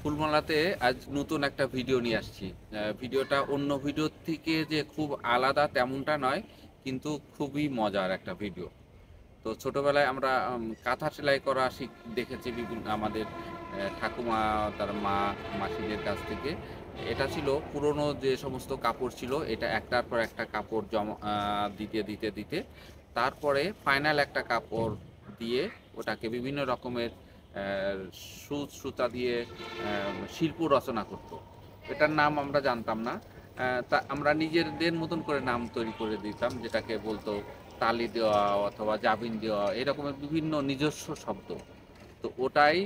ফুলমালাতে আজ নতুন একটা ভিডিও নিয়ে আসছি। ভিডিওটা অন্য ভিডিওর থেকে যে খুব আলাদা তেমনটা নয়, কিন্তু খুবই মজার একটা ভিডিও। তো ছোটবেলায় আমরা কাঁথা সেলাই করা দেখেছি বিভিন্ন আমাদের ঠাকুমা, তার মা, মাসিদের কাছ থেকে। এটা ছিল পুরনো যে সমস্ত কাপড় ছিল, এটা একটার পর একটা কাপড় জমা দিতে দিতে দিতে তারপরে ফাইনাল একটা কাপড় দিয়ে ওটাকে বিভিন্ন রকমের সুচ সুতা দিয়ে শিল্প রচনা করতো। এটার নাম আমরা জানতাম না। তা আমরা নিজেদের মতন করে নাম তৈরি করে দিতাম, যেটাকে বলতো তালি দেওয়া অথবা জাবিন দেওয়া, এরকমের বিভিন্ন নিজস্ব শব্দ। তো ওটাই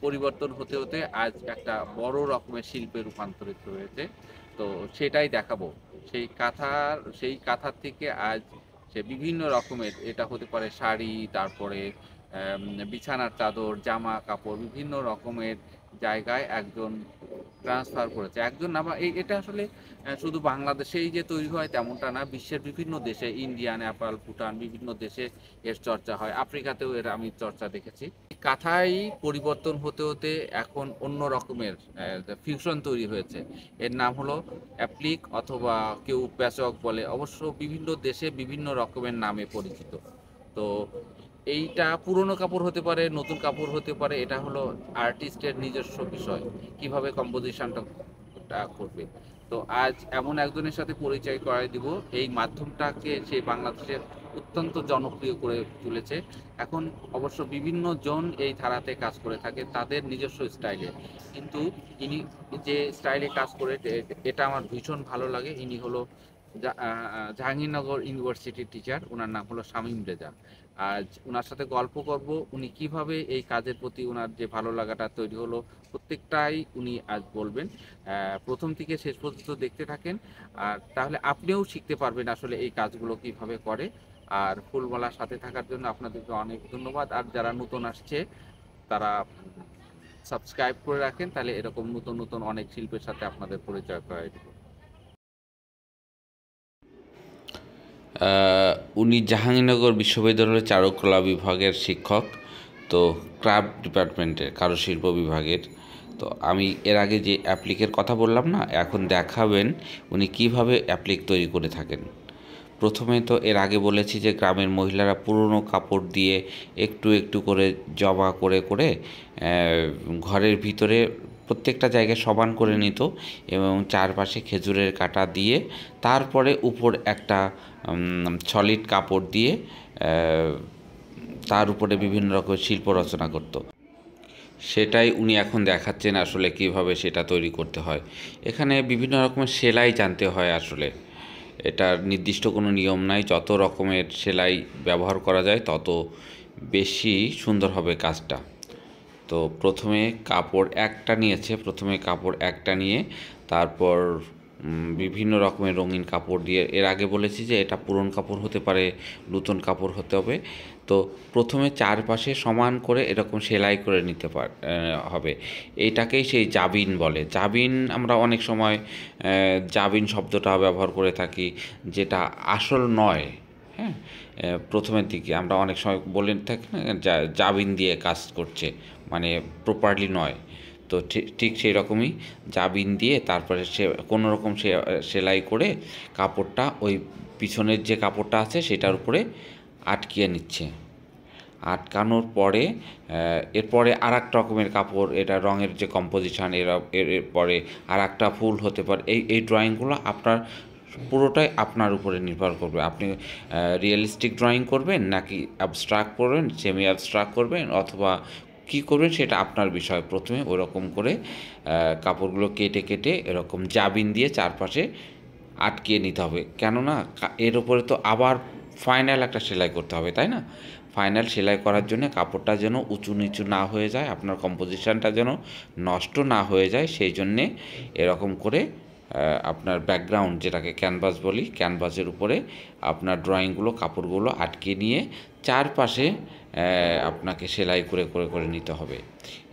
পরিবর্তন হতে হতে আজ একটা বড় রকমের শিল্পে রূপান্তরিত হয়েছে। তো সেটাই দেখাবো। সেই কাঁথার থেকে আজ সে বিভিন্ন রকমের, এটা হতে পারে শাড়ি, তারপরে বিছানার চাদর, জামা কাপড়, বিভিন্ন রকমের জায়গায় একজন ট্রান্সফার করেছে। একজন না, বা এটা আসলে শুধু বাংলাদেশেই যে তৈরি হয় তেমনটা না, বিশ্বের বিভিন্ন দেশে, ইন্ডিয়া, নেপাল, ভুটান, বিভিন্ন দেশে এর চর্চা হয়। আফ্রিকাতেও এর আমি চর্চা দেখেছি। কাঁথাই পরিবর্তন হতে হতে এখন অন্য রকমের ফিউশন তৈরি হয়েছে। এর নাম হলো অ্যাপ্লিক, অথবা কেউ প্যাচক বলে। অবশ্য বিভিন্ন দেশে বিভিন্ন রকমের নামে পরিচিত। তো এইটা পুরনো কাপড় হতে পারে, নতুন কাপড় হতে পারে। এটা হলো আর্টিস্টের নিজস্ব বিষয়, কিভাবে কম্পোজিশনটা করবে। তো আজ এমন একজনের সাথে পরিচয় করায় দিব, এই মাধ্যমটাকে সে বাংলাদেশের অত্যন্ত জনপ্রিয় করে তুলেছে। এখন অবশ্য বিভিন্ন জন এই ধারাতে কাজ করে থাকে তাদের নিজস্ব স্টাইলে, কিন্তু ইনি যে স্টাইলে কাজ করে এটা আমার ভীষণ ভালো লাগে। ইনি হলো জাহাঙ্গীরনগর ইউনিভার্সিটির টিচার, ওনার নাম হলো শামীম রেজা। আজ ওনার সাথে গল্প করব, উনি কিভাবে এই কাজের প্রতি ওনার যে ভালো লাগাটা তৈরি হলো, প্রত্যেকটাই উনি আজ বলবেন। প্রথম থেকে শেষ পর্যন্ত দেখতে থাকেন, আর তাহলে আপনিও শিখতে পারবেন আসলে এই কাজগুলো কিভাবে করে। আর ফুলমালার সাথে থাকার জন্য আপনাদেরকে অনেক ধন্যবাদ। আর যারা নতুন আসছে তারা সাবস্ক্রাইব করে রাখেন, তাহলে এরকম নতুন নতুন অনেক শিল্পের সাথে আপনাদের পরিচয় করাই দেব। উনি জাহাঙ্গীরনগর বিশ্ববিদ্যালয়ের চারুকলা বিভাগের শিক্ষক, তো ক্রাফট ডিপার্টমেন্টের কারুশিল্প বিভাগের। তো আমি এর আগে যে অ্যাপ্লিকের কথা বললাম না, এখন দেখাবেন উনি কিভাবে অ্যাপ্লিক তৈরি করে থাকেন। প্রথমে তো এর আগে বলেছি যে গ্রামের মহিলারা পুরনো কাপড় দিয়ে একটু একটু করে জমা করে করে ঘরের ভিতরে প্রত্যেকটা জায়গায় সমান করে নিত এবং চারপাশে খেজুরের কাঁটা দিয়ে তারপরে উপর একটা সলিড কাপড় দিয়ে তার উপরে বিভিন্ন রকমের শিল্প রচনা করত। সেটাই উনি এখন দেখাচ্ছেন আসলে কিভাবে সেটা তৈরি করতে হয়। এখানে বিভিন্ন রকমের সেলাই জানতে হয় আসলে। এটার নির্দিষ্ট কোনো নিয়ম নাই, যত রকমের সেলাই ব্যবহার করা যায় তত বেশি সুন্দর হবে কাজটা। তো প্রথমে কাপড় একটা নিয়ে তারপর বিভিন্ন রকমের রঙিন কাপড় দিয়ে, এর আগে বলেছি যে এটা পুরনো কাপড় হতে পারে, নতুন কাপড় হতে হবে। তো প্রথমে চারপাশে সমান করে এরকম সেলাই করে নিতে হবে। এইটাকেই সেই জাবিন বলে। জাবিন আমরা অনেক সময় জাবিন শব্দটা ব্যবহার করে থাকি, যেটা আসল নয়। হ্যাঁ, প্রথমের দিকে আমরা অনেক সময় বলে থাকি না, জাবিন দিয়ে কাজ করছে, মানে প্রপারলি নয়। তো ঠিক সেই রকমই জাবিন দিয়ে তারপরে সে কোনো রকম সেলাই করে কাপড়টা ওই পিছনের যে কাপড়টা আছে সেটার উপরে আটকিয়ে নিচ্ছে। আটকানোর পরে এরপরে আর এক রকমের কাপড়, এটা রঙের যে কম্পোজিশান, এরপরে আর একটা ফুল হতে পারে। এই ড্রয়িংগুলো আপনার পুরোটাই আপনার উপরে নির্ভর করবে। আপনি রিয়েলিস্টিক ড্রয়িং করবেন নাকি অ্যাবস্ট্রাক্ট করবেন, সেমি অ্যাবস্ট্রাক্ট করবেন, অথবা কী করবেন সেটা আপনার বিষয়। প্রথমে ওরকম করে কাপড়গুলো কেটে কেটে এরকম জাবিন দিয়ে চারপাশে আটকিয়ে নিতে হবে। কেননা এর উপরে তো আবার ফাইনাল একটা সেলাই করতে হবে, তাই না? ফাইনাল সেলাই করার জন্য কাপড়টা যেন উঁচু নিচু না হয়ে যায়, আপনার কম্পোজিশানটা যেন নষ্ট না হয়ে যায়, সেই জন্যে এরকম করে আপনার ব্যাকগ্রাউন্ড, যেটাকে ক্যানভাস বলি, ক্যানভাসের উপরে আপনার ড্রয়িংগুলো, কাপড়গুলো আটকে নিয়ে চারপাশে আপনাকে সেলাই করে করে করে নিতে হবে।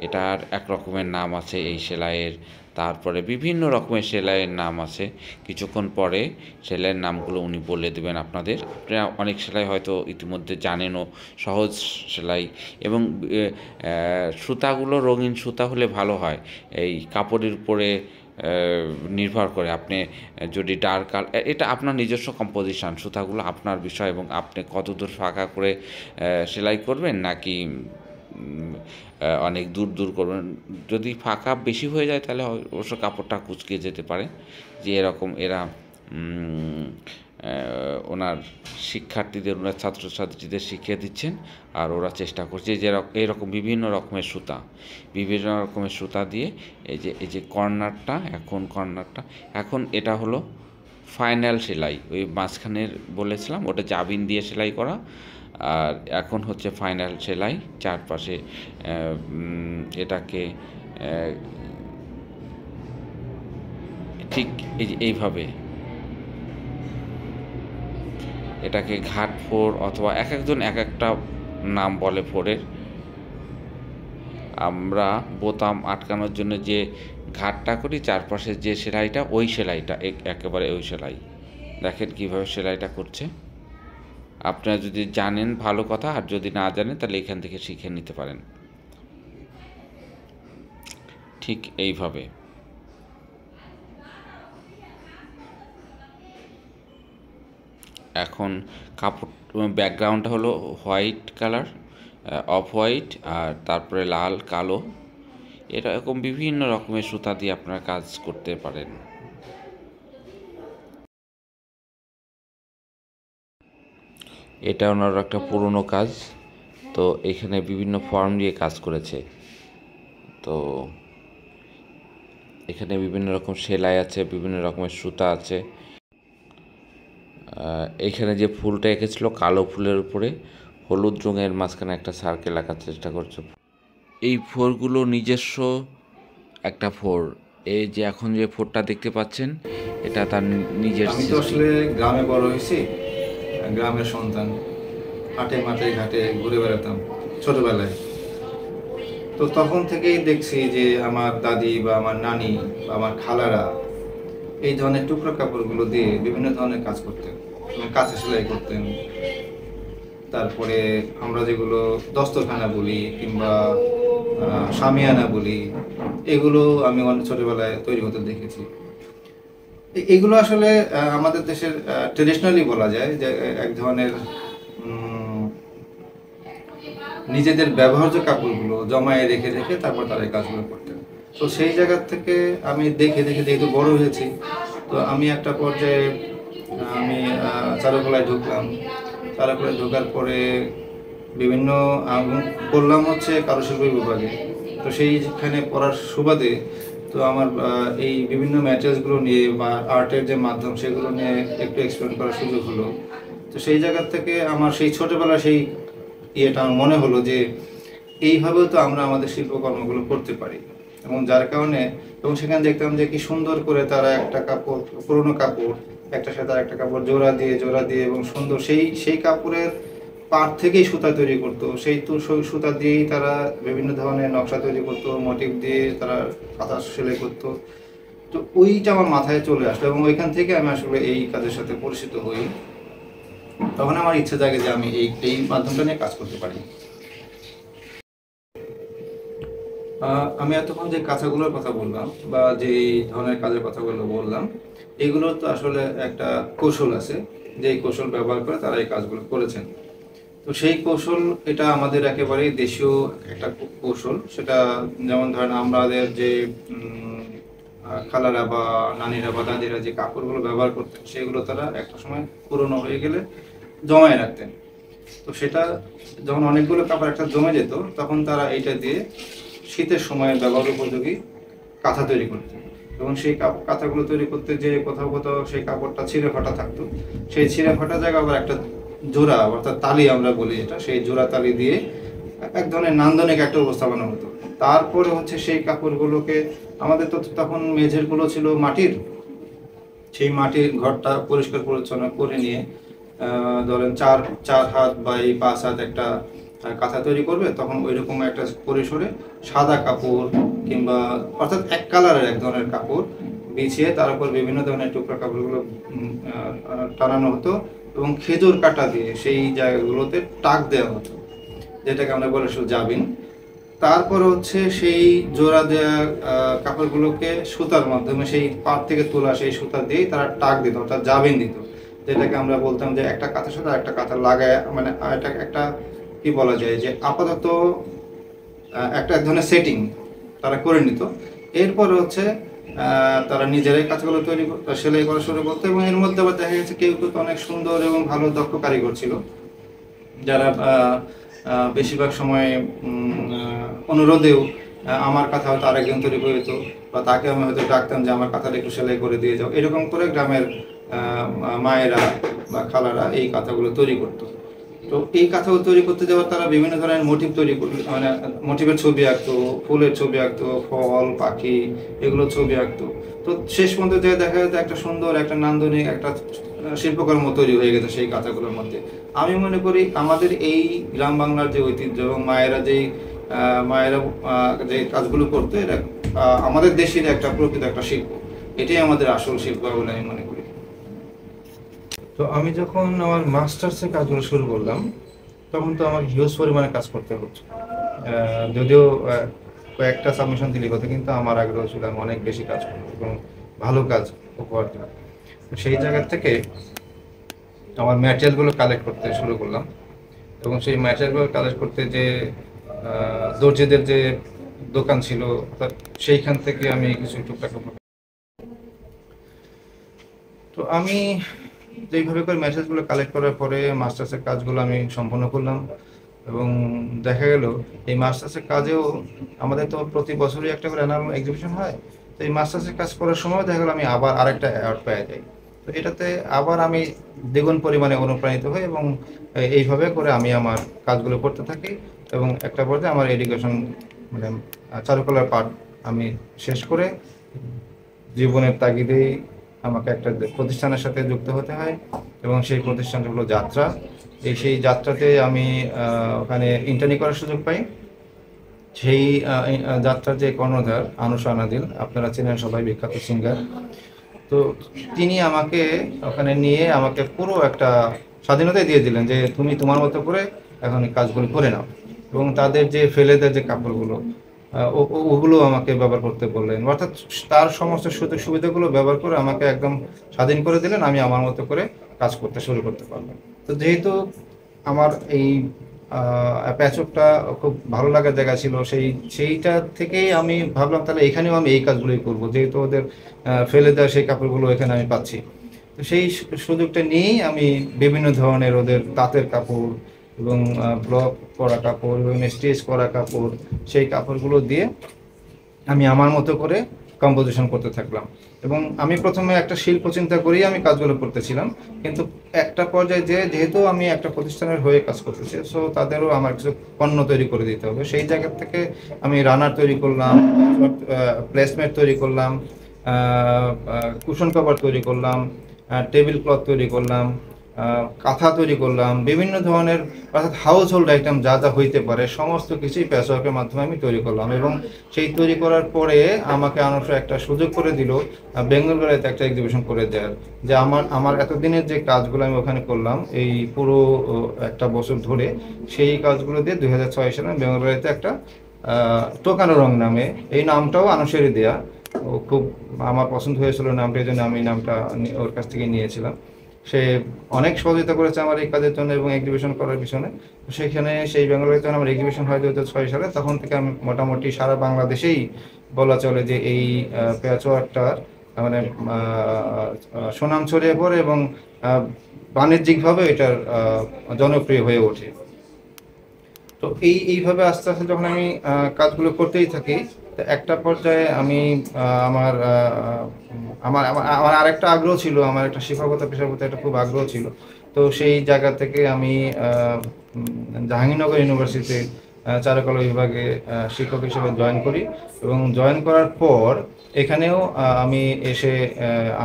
এটার এক রকমের নাম আছে এই সেলাইয়ের, তারপরে বিভিন্ন রকমের সেলাইয়ের নাম আছে। কিছুক্ষণ পরে সেলাইয়ের নামগুলো উনি বলে দেবেন আপনাদের। আপনারা অনেক সেলাই হয়তো ইতিমধ্যে জানেনও, সহজ সেলাই। এবং সুতাগুলো রঙিন সুতা হলে ভালো হয়। এই কাপড়ের উপরে নির্ভর করে আপনি যদি ডার্ক কালার, এটা আপনার নিজস্ব কম্পোজিশন, সুতাগুলো আপনার বিষয় এবং আপনি কতদূর ফাঁকা করে সেলাই করবেন নাকি অনেক দূর দূর করবেন। যদি ফাঁকা বেশি হয়ে যায় তাহলে অবশ্য কাপড়টা কুঁচকে যেতে পারে। যে এরকম এরা ওনার শিক্ষার্থীদের, ওনার ছাত্রছাত্রীদের শিখিয়ে দিচ্ছেন, আর ওরা চেষ্টা করছে যে এরকম বিভিন্ন রকমের সুতা দিয়ে এই যে কর্নারটা এখন এটা হলো ফাইনাল সেলাই। ওই মাঝখানের বলেছিলাম ওটা জাবিন দিয়ে সেলাই করা, আর এখন হচ্ছে ফাইনাল সেলাই। চারপাশে এটাকে ঠিক এইভাবে এটাকে ঘাট ফোর, অথবা এক একজন এক একটা নাম বলে ফোরের। আমরা বোতাম আটকানোর জন্য যে ঘাটটা করি, চারপাশের যে সেলাইটা, ওই সেলাইটা একেবারে ওই সেলাই। দেখেন কীভাবে সেলাইটা করছে। আপনারা যদি জানেন ভালো কথা, আর যদি না জানেন তাহলে এখান থেকে শিখে নিতে পারেন। ঠিক এইভাবে এখন কাপড় ব্যাকগ্রাউন্ডটা হলো হোয়াইট কালার, অফ হোয়াইট, আর তারপরে লাল, কালো, এরকম বিভিন্ন রকমের সুতা দিয়ে আপনারা কাজ করতে পারেন। এটা ওনার একটা পুরনো কাজ, তো এখানে বিভিন্ন ফর্ম দিয়ে কাজ করেছে। তো এখানে বিভিন্ন রকম সেলাই আছে, বিভিন্ন রকমের সুতা আছে। এইখানে যে ফুলটা এঁকেছিল কালো ফুলের উপরে হলুদ রঙের মাঝখানে একটা সার্কেল আঁকার চেষ্টা করছে। এই ফোরগুলো নিজস্ব একটা ফোর। এই যে এখন যে ফোরটা দেখতে পাচ্ছেন, এটা তার নিজের। আমি তো আসলে গ্রামে বড় হয়েছি, গ্রামের সন্তান। হাটে মাঠে ঘাটে ঘুরে বেড়াতাম ছোটবেলায়। তো তখন থেকেই দেখছি যে আমার দাদি বা আমার নানি বা আমার খালারা এই ধরনের টুকরো কাপড়গুলো দিয়ে বিভিন্ন ধরনের কাজ করতেন এবং কাঁথা সেলাই করতেন। তারপরে আমরা যেগুলো দস্তরখানা বলি কিংবা শামিয়ানা বলি, এগুলো আমি অনেক ছোটবেলায় তৈরি হতে দেখেছি। এগুলো আসলে আমাদের দেশের ট্রেডিশনালি বলা যায় যে এক ধরনের নিজেদের ব্যবহার্য কাপড়গুলো জমায়ে রেখে রেখে তারপর তারা এই কাজগুলো করতেন। তো সেই জায়গা থেকে আমি দেখে দেখে যেহেতু বড় হয়েছি, তো আমি একটা পর্যায়ে আমি চারুকলায় ঢুকলাম। চারুকলায় ঢোকার পরে বিভিন্ন পড়লাম হচ্ছে কারুশিল্প বিভাগে। তো সেইখানে পড়ার সুবাদে তো আমার এই বিভিন্ন ম্যাটেরিয়ালসগুলো নিয়ে বা আর্টের যে মাধ্যম সেগুলো নিয়ে একটু এক্সপ্লেন করার সুযোগ হলো। তো সেই জায়গা থেকে আমার সেই ছোটোবেলা সেই ইয়েটা আমার মনে হলো যে এইভাবেও তো আমরা আমাদের শিল্পকর্মগুলো করতে পারি। এবং যার কারণে এবং সেখানে দেখতাম যে কি সুন্দর করে তারা একটা কাপড়, পুরোনো কাপড় একটার সাথে একটা কাপড় জোড়া দিয়ে এবং সুন্দর সেই কাপড়ের পাট থেকেই সুতা তৈরি করতো। সেই সুতা দিয়েই তারা বিভিন্ন ধরনের নকশা তৈরি করতো, মোটিভ দিয়ে তারা কাঁথা সেলাই করতো। তো ওইটা আমার মাথায় চলে আসলো এবং ওইখান থেকে আমি আসলে এই কাজের সাথে পরিচিত হই। তখন আমার ইচ্ছে জাগে যে আমি এই মাধ্যমটা নিয়ে কাজ করতে পারি। আমি এতক্ষণ যে কাঁথাগুলোর কথা বললাম বা যে ধরনের কাজের কথাগুলো বললাম, এগুলোর তো আসলে একটা কৌশল আছে, যে কৌশল ব্যবহার করে তারা এই কাজগুলো করেছেন। তো সেই কৌশল এটা আমাদের একেবারেই দেশীয় একটা কৌশল। সেটা যেমন ধরেন আমাদের যে খালারা বা নানিরা বা দাদিরা যে কাপড়গুলো ব্যবহার করতেন, সেগুলো তারা একটা সময় পুরনো হয়ে গেলে জমায় রাখতেন। তো সেটা যখন অনেকগুলো কাপড় একটা জমে যেত, তখন তারা এইটা দিয়ে শীতের সময় ব্যবহার উপযোগী কাঁথা তৈরি করতেন। এবং সেই কাঁথাগুলো তৈরি করতে যে কোথাও কোথাও সেই কাপড়টা ছিঁড়ে ফাটা থাকতো, সেই ছিঁড়ে ফাটা জায়গা আবার একটা জোড়া অর্থাৎ তালি আমরা বলি যেটা, সেই জোড়া তালি দিয়ে এক ধরনের নান্দনিক একটা উপস্থাপনা হতো। তারপরে হচ্ছে সেই কাপড়গুলোকে আমাদের তো তখন মেঝেরগুলো ছিল মাটির, সেই মাটির ঘরটা পরিষ্কার পরিচ্ছন্ন করে নিয়ে ধরেন চার হাত বা 5 হাত একটা কাঁথা তৈরি করবে, তখন ওইরকম একটা পরিসরে সাদা কাপড় কিংবা অর্থাৎ এক কালারের এক ধরনের কাপড় বিছিয়ে তার উপর বিভিন্ন ধরনের টুকরা কাপড়গুলো টানানো হতো এবং খেজুর কাটা দিয়ে সেই জায়গাগুলোতে টাক দেওয়া হতো, যেটাকে আমরা বলে জাবিন। তারপর হচ্ছে সেই জোড়া দেওয়া কাপড়গুলোকে সুতার মাধ্যমে সেই পাড় থেকে তোলা সেই সুতা দিয়েই তারা টাক দিত, অর্থাৎ জাবিন দিত, যেটাকে আমরা বলতাম যে একটা কাঁথার সাথে একটা কাঁথা লাগায়, মানে এটা একটা কি বলা যায় যে আপাতত একটা এক ধরনের সেটিং তারা করে নিত। এরপর হচ্ছে তারা নিজেরাই কাজগুলো সেলাই করা শুরু করতো, এবং এর মধ্যে আবার দেখা গেছে কেউ কেউ তো অনেক সুন্দর এবং ভালো দক্ষ কারিগর ছিল, যারা বেশিরভাগ সময় অনুরোধেও আমার কাঁথা হয়তো আরেকজন তৈরি করে দিত, বা তাকে আমি হয়তো ডাকতাম যে আমার কাঁথাটা একটু সেলাই করে দিয়ে যাও। এরকম করে গ্রামের মায়েরা বা খালারা এই কাঁথাগুলো তৈরি করতো। তো এই কাঁথাগুলো তৈরি করতে যাওয়ার তারা বিভিন্ন ধরনের মোটিভ তৈরি করতো, মানে মোটিভের ছবি আঁকতো, ফুলের ছবি আঁকতো, ফল পাখি এগুলো ছবি আঁকতো। তো শেষ পর্যন্ত যে দেখা যেত একটা সুন্দর একটা নান্দনিক একটা শিল্পকর্ম তৈরি হয়ে গেছে সেই কাঁথাগুলোর মধ্যে। আমি মনে করি আমাদের এই গ্রাম বাংলার যে ঐতিহ্য এবং মায়েরা যে কাজগুলো করতো, এটা আমাদের দেশের একটা প্রকৃত একটা শিল্প, এটাই আমাদের আসল শিল্প বলে আমি মনে করি। তো আমি যখন আমার মাস্টার্সের কাজগুলো শুরু করলাম, তখন তো আমার হিউজ পরিমাণে কাজ করতে হচ্ছে। যদিও কয়েকটা সাবমিশন দিলে কথা, কিন্তু আমার আগ্রহ ছিল আমি অনেক বেশি কাজ করবো এবং ভালো কাজ উপহার দেবো। সেই জায়গা থেকে আমার ম্যাটেরিয়ালগুলো কালেক্ট করতে শুরু করলাম, এবং সেই ম্যাটেরিয়ালগুলো কালেক্ট করতে যে দর্জিদের যে দোকান ছিল সেইখান থেকে আমি কিছু টুকটাক। তো আমি এইভাবে করে ম্যাটেরিয়ালগুলো কালেক্ট করার পরে মাস্টার্সের কাজগুলো আমি সম্পন্ন করলাম, এবং দেখা গেল এই মাস্টার্সের কাজেও আমাদের তো প্রতি বছরই একটা করে অ্যানুয়াল এক্সিবিশন হয়। তো এই মাস্টার্সের কাজ করার সময় দেখা গেল আমি আবার আরেকটা অ্যাওয়ার্ড পেয়ে যাই। তো এটাতে আবার আমি দ্বিগুণ পরিমাণে অনুপ্রাণিত হই, এবং এইভাবে করে আমি আমার কাজগুলো করতে থাকি, এবং একটা পর্যায়ে আমার এডুকেশন মানে চারুকলার পাঠ আমি শেষ করে জীবনের তাগিদেই আমাকে একটা প্রতিষ্ঠানের সাথে যুক্ত হতে হয়, এবং সেই প্রতিষ্ঠানটা হলো যাত্রা। সেই যাত্রাতে আমি ওখানে ইন্টার্নি করার সুযোগ পাই। সেই যাত্রার যে কর্ণধার আনুষা আনাদিল, আপনারা চেনেন সবাই, বিখ্যাত সিঙ্গার। তো তিনি আমাকে ওখানে নিয়ে আমাকে পুরো একটা স্বাধীনতাই দিয়ে দিলেন যে তুমি তোমার মতো করে এখন এই কাজগুলো করে নাও, এবং তাদের যে ফেলে দেওয়ার যে কাপড়গুলো ওগুলো আমাকে ব্যবহার করতে বললেন, অর্থাৎ তার সমস্ত সুযোগ সুবিধাগুলো ব্যবহার করে আমাকে একদম স্বাধীন করে দিলেন, আমি আমার মতো করে কাজ করতে শুরু করতে পারলাম। তো যেহেতু আমার এই প্যাচকটা খুব ভালো লাগার জায়গা ছিল, সেইটা থেকেই আমি ভাবলাম তাহলে এখানেও আমি এই কাজগুলোই করব, যেহেতু ওদের ফেলে দেওয়া সেই কাপড়গুলো এখানে আমি পাচ্ছি। তো সেই সুযোগটা নিয়েই আমি বিভিন্ন ধরনের ওদের তাঁতের কাপড় এবং ব্লক করা কাপড় এবং স্টিচ করা কাপড়, সেই কাপড়গুলো দিয়ে আমি আমার মতো করে কম্পোজিশন করতে থাকলাম। এবং আমি প্রথমে একটা শিল্প চিন্তা করেই আমি কাজগুলো করতেছিলাম, কিন্তু একটা পর্যায়ে যেহেতু আমি একটা প্রতিষ্ঠানের হয়ে কাজ করতেছি, সো তাদেরও আমার কিছু পণ্য তৈরি করে দিতে হবে। সেই জায়গা থেকে আমি রানার তৈরি করলাম, প্লেসমেট তৈরি করলাম, কুশন কভার তৈরি করলাম, টেবিল ক্লথ তৈরি করলাম, কাঁথা তৈরি করলাম, বিভিন্ন ধরনের অর্থাৎ হাউস হোল্ড আইটেম যা যা হইতে পারে সমস্ত কিছুই প্যাচওয়ার্কের মাধ্যমে আমি তৈরি করলাম। এবং সেই তৈরি করার পরে আমাকে আনুষ্ঠানিক একটা সুযোগ করে দিল বেঙ্গল গ্যালারিতে একটা এক্সিবিশন করে দেওয়ার, যে আমার এতদিনের যে কাজগুলো আমি ওখানে করলাম এই পুরো একটা বছর ধরে, সেই কাজগুলো দিয়ে 2006 সালে বেঙ্গল গ্যালারিতে একটা টোকানো রং নামে, এই নামটাও আনুষ্ঠানিক দেয়া, ও খুব আমার পছন্দ হয়েছিল নামটা, এই জন্য আমি নামটা ওর কাছ থেকে নিয়েছিলাম। সে অনেক সহযোগিতা করেছে আমার এই কাজের জন্য এবং এক্সিবিশন করার পিছনে। সেখানে সেই বেঙ্গলুরুতে যখন আমার এক্সিবিশন হয় 2006 সালে, তখন থেকে আমি মোটামুটি সারা বাংলাদেশেই বলা চলে যে এই প্যাচওয়ার্কটার মানে সুনাম ছড়িয়ে পড়ে এবং বাণিজ্যিকভাবে এটার জনপ্রিয় হয়ে ওঠে। তো এইভাবে আস্তে আস্তে যখন আমি কাজগুলো করতেই থাকি, তো একটা পর্যায়ে আমি আমার আমার আমার আরেকটা আগ্রহ ছিল, আমার একটা শিক্ষকতা পেশার প্রতি একটা খুব আগ্রহ ছিল। তো সেই জায়গা থেকে আমি জাহাঙ্গীরনগর ইউনিভার্সিটিতে চারুকলা বিভাগে শিক্ষক হিসেবে জয়েন করি, এবং জয়েন করার পর এখানেও আমি এসে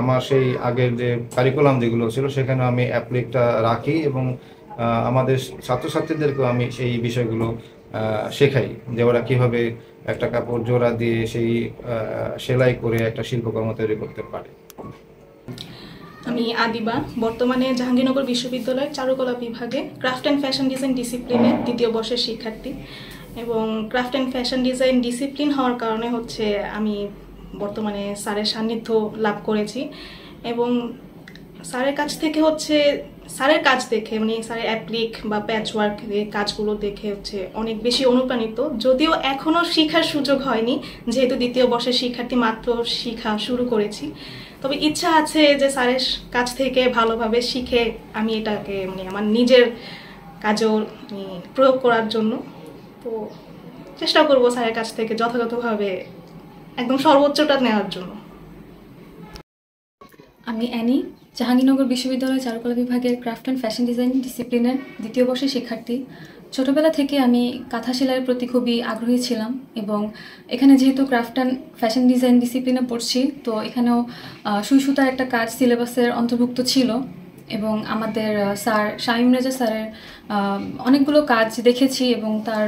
আমার সেই আগের যে কারিকুলাম যেগুলো ছিল সেখানে আমি অ্যাপ্লিকটা রাখি, এবং আমাদের ছাত্রছাত্রীদেরকেও আমি সেই বিষয়গুলো শেখাই যে ওরা কীভাবে একটা কাপড় জোড়া দিয়ে সেই সেলাই করে একটা শিল্পকর্ম তৈরি করতে পারে। আমি আদিবা, বর্তমানে জাহাঙ্গীরনগর বিশ্ববিদ্যালয়ের চারুকলা বিভাগে ক্রাফট অ্যান্ড ফ্যাশন ডিজাইন ডিসিপ্লিনের 2য় বর্ষের শিক্ষার্থী। এবং craft and fashion design discipline হওয়ার কারণে হচ্ছে আমি বর্তমানে স্যারের সান্নিধ্য লাভ করেছি এবং স্যারের কাছ থেকে হচ্ছে স্যারের কাজ দেখে মানে স্যারের অ্যাপ্লিক বা প্যাচওয়ার্ক কাজগুলো দেখে হচ্ছে অনেক বেশি অনুপ্রাণিত। যদিও এখনও শেখার সুযোগ হয়নি, যেহেতু 2য় বর্ষের শিক্ষার্থী, মাত্র শেখা শুরু করেছি। তবে ইচ্ছা আছে যে স্যারের কাছ থেকে ভালোভাবে শিখে আমি এটাকে মানে আমার নিজের কাজেও প্রয়োগ করার জন্য। তো চেষ্টা করব স্যারের কাছ থেকে যথাযথভাবে একদম সর্বোচ্চটা নেওয়ার জন্য। আমি অ্যানি, জাহাঙ্গীরনগর বিশ্ববিদ্যালয় চারুকলা বিভাগের ক্রাফট অ্যান্ড ফ্যাশন ডিজাইন ডিসিপ্লিনের 2য় বর্ষের শিক্ষার্থী। ছোটোবেলা থেকে আমি কাঁথা সেলাইয়ের প্রতি খুবই আগ্রহী ছিলাম এবং এখানে যেহেতু ক্রাফট অ্যান্ড ফ্যাশন ডিজাইন ডিসিপ্লিনে পড়ছি, তো এখানেও সুই সুতার একটা কাজ সিলেবাসের অন্তর্ভুক্ত ছিল এবং আমাদের স্যার শামীম রেজা স্যারের অনেকগুলো কাজ দেখেছি এবং তার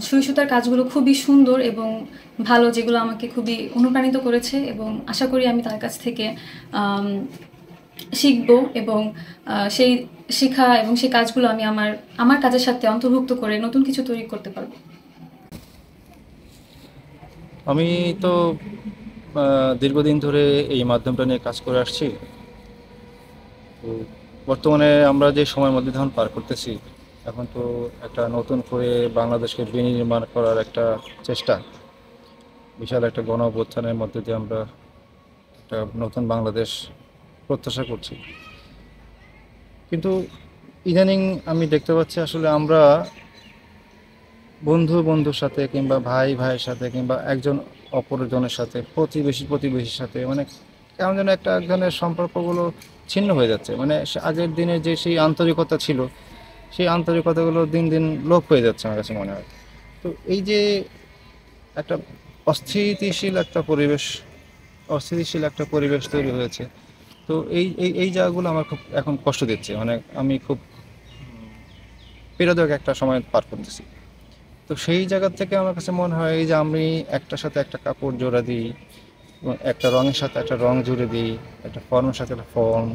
সুই সুতার কাজগুলো খুবই সুন্দর এবং ভালো, যেগুলো আমাকে খুবই অনুপ্রাণিত করেছে এবং আশা করি আমি তার কাছ থেকে শিখব এবং সেই শেখা এবং সেই কাজগুলো আমি আমার কাজের সাথে অন্তর্ভুক্ত করে নতুন কিছু তৈরি করতে পারবো। আমি তো দীর্ঘদিন ধরে এই মাধ্যমটা নিয়ে কাজ করে আসছি। তো বর্তমানে আমরা যে সময়ের মধ্যে ধান পার করতেছি, এখন তো একটা নতুন করে বাংলাদেশকে বিনির্মাণ করার একটা চেষ্টা, বিশাল একটা গণ অভ্যুত্থানের মধ্যে দিয়ে আমরা একটা নতুন বাংলাদেশ প্রত্যাশা করছি। কিন্তু ইদানিং আমি দেখতে পাচ্ছি আসলে আমরা বন্ধুর সাথে কিংবা ভাইয়ের সাথে কিংবা একজন অপরজনের সাথে প্রতিবেশীর সাথে মানে কেমন যেন এক ধরনের সম্পর্কগুলো ছিন্ন হয়ে যাচ্ছে। মানে আগের দিনে যে সেই আন্তরিকতা ছিল, সেই আন্তরিকতাগুলো দিন দিন লোপ হয়ে যাচ্ছে আমার কাছে মনে হয়। তো এই যে একটা অস্থিতিশীল একটা পরিবেশ তৈরি হয়েছে, তো এই জায়গাগুলো আমার খুব এখন কষ্ট দিচ্ছে। মানে আমি খুব পীড়াদায়ক একটা সময় পার করতেছি। তো সেই জায়গা থেকে আমার কাছে মনে হয় এই যে আমি একটার সাথে একটা কাপড় জোড়া দিই, একটা রঙের সাথে একটা রং জুড়ে দিই, একটা ফর্মের সাথে একটা ফর্ম,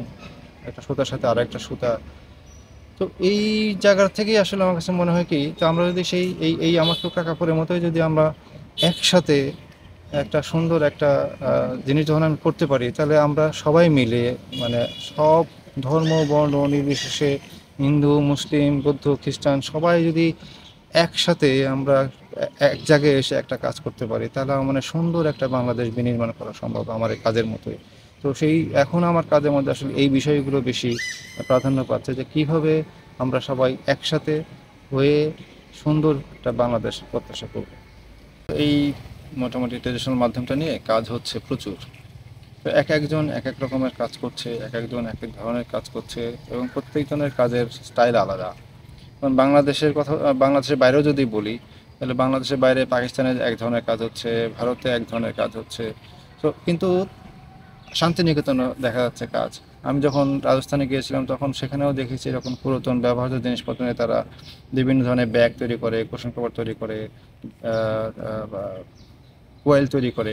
একটা সুতার সাথে আরো একটা সুতা, তো এই জায়গা থেকেই আসলে আমার কাছে মনে হয় কি, তো আমরা যদি সেই এই আমার টুকরা কাপড়ের মতোই যদি আমরা একসাথে একটা সুন্দর একটা জিনিস যখন আমি করতে পারি, তাহলে আমরা সবাই মিলে মানে সব ধর্ম বর্ণ নির্বিশেষে হিন্দু মুসলিম বৌদ্ধ খ্রিস্টান সবাই যদি একসাথে আমরা এক জায়গায় এসে একটা কাজ করতে পারি, তাহলে মানে সুন্দর একটা বাংলাদেশ বিনির্মাণ করা সম্ভব আমার এই কাজের মতোই। তো সেই এখন আমার কাজের মধ্যে আসলে এই বিষয়গুলো বেশি প্রাধান্য পাচ্ছে, যে কিভাবে আমরা সবাই একসাথে হয়ে সুন্দর একটা বাংলাদেশ প্রত্যাশা করব। এই মোটামুটি ট্রেডিশনাল মাধ্যমটা নিয়ে কাজ হচ্ছে প্রচুর। তো একজন এক এক রকমের কাজ করছে, একজন এক এক ধরনের কাজ করছে এবং প্রত্যেকজনের কাজের স্টাইল আলাদা। বাংলাদেশের বাইরেও যদি বলি, তাহলে বাংলাদেশের বাইরে পাকিস্তানের এক ধরনের কাজ হচ্ছে, ভারতে এক ধরনের কাজ হচ্ছে। তো কিন্তু শান্তিনিকেতনে দেখা যাচ্ছে কাজ। আমি যখন রাজস্থানে গিয়েছিলাম তখন সেখানেও দেখেছি এরকম পুরাতন ব্যবহার্য জিনিসপত্র নিয়ে তারা বিভিন্ন ধরনের ব্যাগ তৈরি করে, কুশন কভার তৈরি করে, কোয়েল তৈরি করে।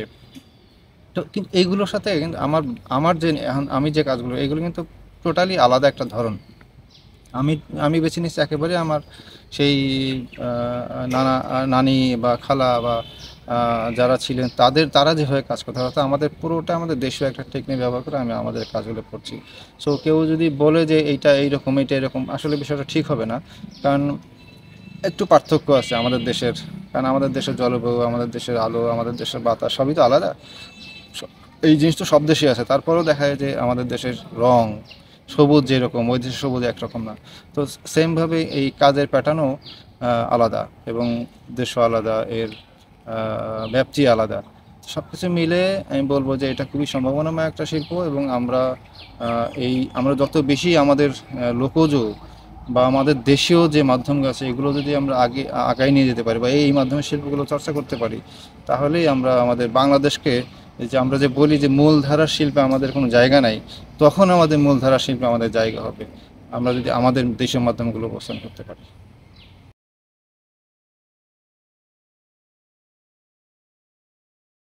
তো কিন্তু এইগুলোর সাথে কিন্তু আমার যে এখন আমি যে কাজগুলো, এগুলো কিন্তু টোটালি আলাদা একটা ধরন। আমি বেছে নিচ্ছি একেবারে আমার সেই নানি বা খালা বা যারা ছিলেন তারা যেভাবে কাজ করতে হতো, আমাদের দেশীয় একটা টেকনিক ব্যবহার করে আমি আমাদের কাজগুলো করছি। সো কেউ যদি বলে যে এইটা এইরকম আসলে বিষয়টা ঠিক হবে না, কারণ একটু পার্থক্য আছে আমাদের দেশের। কারণ আমাদের দেশের জলবায়ু, আমাদের দেশের আলো, আমাদের দেশের বাতাস সবই তো আলাদা। এই জিনিস তো সব দেশে আছে, তারপরেও দেখা যায় যে আমাদের দেশের রং সবুজ যেরকম, ওই দেশের সবুজ একরকম না। তো সেমভাবে এই কাজের প্যাটার্নও আলাদা এবং দেশও আলাদা, এর ব্যাপ্তি আলাদা। সব কিছু মিলে আমি বলবো যে এটা খুবই সম্ভাবনাময় একটা শিল্প এবং আমরা যত বেশি আমাদের লোকজ বা আমাদের দেশীয় যে মাধ্যমগুলো আছে এগুলো যদি আমরা আগায় নিয়ে যেতে পারি বা এই মাধ্যমের শিল্পগুলো চর্চা করতে পারি, তাহলেই আমরা আমাদের বাংলাদেশকে, যে আমরা যে বলি যে মূলধারার শিল্পে আমাদের কোনো জায়গা নাই, তখন আমাদের মূলধারার শিল্পে আমাদের জায়গা হবে। আমরা যদি আমাদের দেশের মাধ্যমগুলো উপস্থাপন করতে পারি।